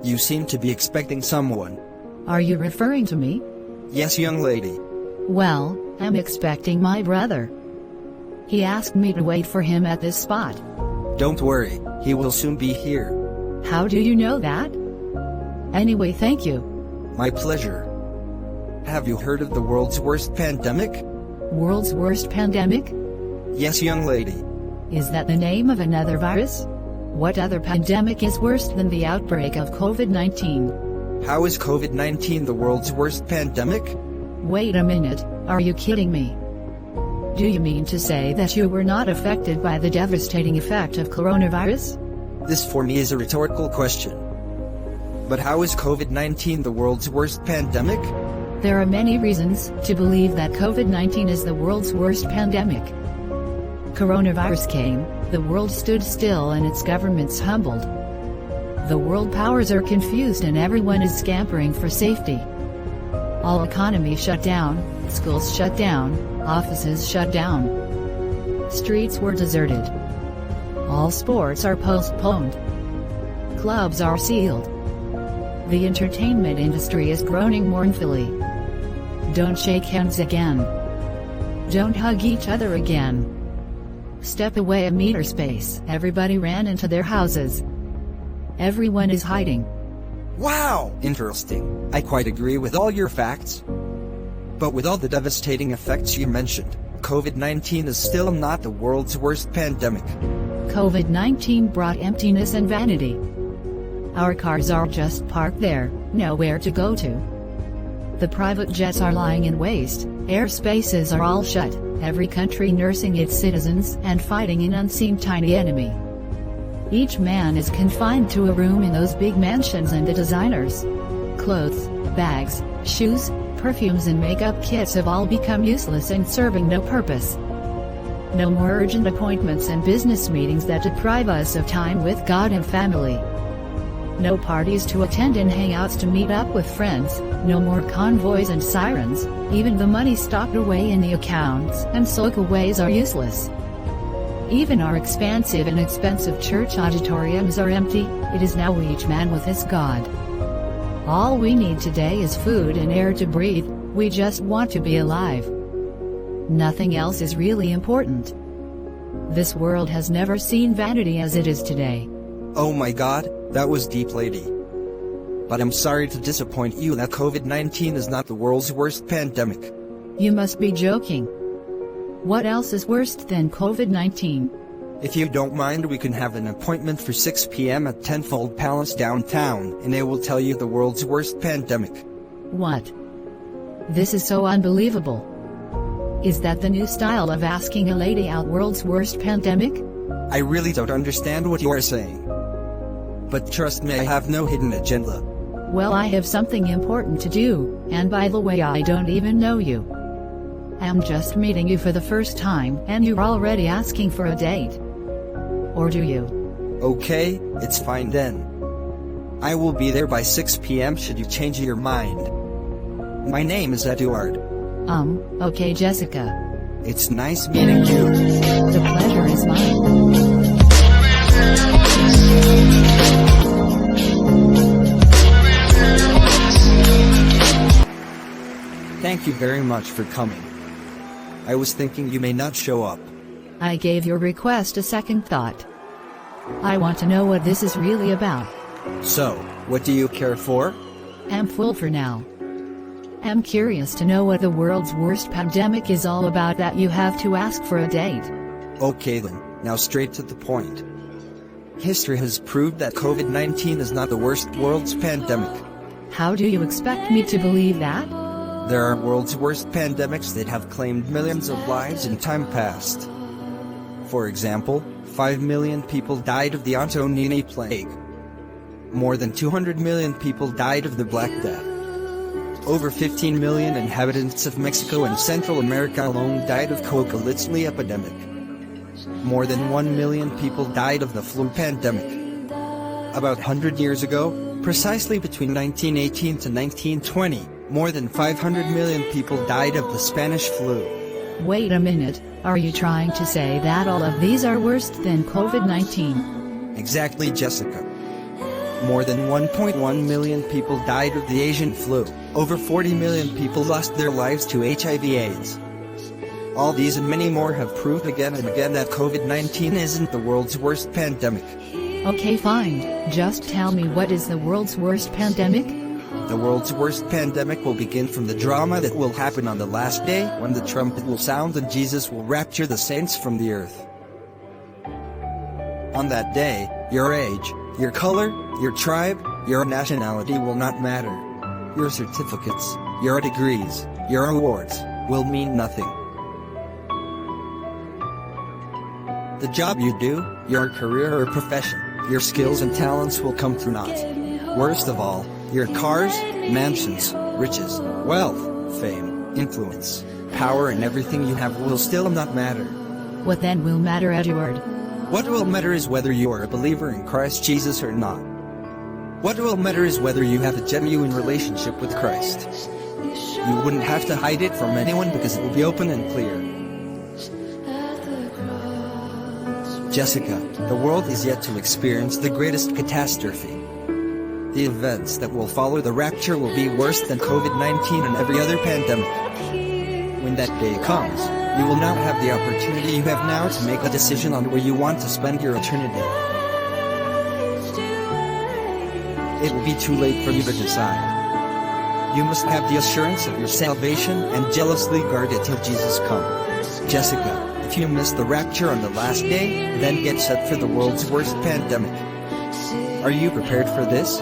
You seem to be expecting someone. Are you referring to me? Yes, young lady. Well, I'm expecting my brother. He asked me to wait for him at this spot. Don't worry, he will soon be here. How do you know that? Anyway, thank you. My pleasure. Have you heard of the world's worst pandemic? World's worst pandemic? Yes, young lady. Is that the name of another virus? What other pandemic is worse than the outbreak of COVID-19? How is COVID-19 the world's worst pandemic? Wait a minute, are you kidding me? Do you mean to say that you were not affected by the devastating effect of coronavirus? This for me is a rhetorical question. But how is COVID-19 the world's worst pandemic? There are many reasons to believe that COVID-19 is the world's worst pandemic. Coronavirus came, the world stood still and its governments humbled. The world powers are confused and everyone is scampering for safety. All economies shut down, schools shut down, offices shut down. Streets were deserted. All sports are postponed. Clubs are sealed. The entertainment industry is groaning mournfully. Don't shake hands again. Don't hug each other again. Step away a meter space. Everybody ran into their houses. Everyone is hiding. Wow! Interesting. I quite agree with all your facts. But with all the devastating effects you mentioned, COVID-19 is still not the world's worst pandemic. COVID-19 brought emptiness and vanity. Our cars are just parked there, nowhere to go to. The private jets are lying in waste, airspaces are all shut, every country nursing its citizens and fighting an unseen tiny enemy. Each man is confined to a room in those big mansions, and the designers, clothes, bags, shoes, perfumes and makeup kits have all become useless and serving no purpose. No more urgent appointments and business meetings that deprive us of time with God and family. No parties to attend and hangouts to meet up with friends, no more convoys and sirens, even the money stocked away in the accounts and soakaways are useless. Even our expansive and expensive church auditoriums are empty. It is now each man with his God. All we need today is food and air to breathe, we just want to be alive. Nothing else is really important. This world has never seen vanity as it is today. Oh my God, that was deep, lady. But I'm sorry to disappoint you that COVID-19 is not the world's worst pandemic. You must be joking. What else is worse than COVID-19? If you don't mind, we can have an appointment for 6 p.m. at Tenfold Palace downtown, and they will tell you the world's worst pandemic. What? This is so unbelievable. Is that the new style of asking a lady out world's worst pandemic? I really don't understand what you are saying. But trust me, I have no hidden agenda. Well, I have something important to do, and by the way, I don't even know you. I'm just meeting you for the first time, and you're already asking for a date. Or do you? Okay, it's fine then. I will be there by 6 p.m. should you change your mind. My name is Eduard. Okay, Jessica. It's nice meeting you. The pleasure is mine. Thank you very much for coming. I was thinking you may not show up. I gave your request a second thought. I want to know what this is really about. So, what do you care for? I'm full for now. I'm curious to know what the world's worst pandemic is all about that you have to ask for a date. Okay then, now straight to the point. History has proved that COVID-19 is not the worst world's pandemic. How do you expect me to believe that? There are world's worst pandemics that have claimed millions of lives in time past. For example, 5 million people died of the Antonini Plague. More than 200 million people died of the Black Death. Over 15 million inhabitants of Mexico and Central America alone died of Coca-Cola epidemic. More than 1 million people died of the flu pandemic. About 100 years ago, precisely between 1918 to 1920, more than 500 million people died of the Spanish flu. Wait a minute, are you trying to say that all of these are worse than COVID-19? Exactly, Jessica. More than 1.1 million people died of the Asian flu. Over 40 million people lost their lives to HIV/AIDS. All these and many more have proved again and again that COVID-19 isn't the world's worst pandemic. Okay, fine. Just tell me, what is the world's worst pandemic? The world's worst pandemic will begin from the drama that will happen on the last day, when the trumpet will sound and Jesus will rapture the saints from the earth. On that day, your age, your color, your tribe, your nationality will not matter. Your certificates, your degrees, your awards, will mean nothing. The job you do, your career or profession, your skills and talents will come to naught. Worst of all, your cars, mansions, riches, wealth, fame, influence, power and everything you have will still not matter. What then will matter, Edward? What will matter is whether you are a believer in Christ Jesus or not. What will matter is whether you have a genuine relationship with Christ. You wouldn't have to hide it from anyone because it will be open and clear. Jessica, the world is yet to experience the greatest catastrophe. The events that will follow the rapture will be worse than COVID-19 and every other pandemic. When that day comes, you will not have the opportunity you have now to make a decision on where you want to spend your eternity. It will be too late for you to decide. You must have the assurance of your salvation and jealously guard it till Jesus comes. Jessica, if you miss the rapture on the last day, then get set for the world's worst pandemic. Are you prepared for this?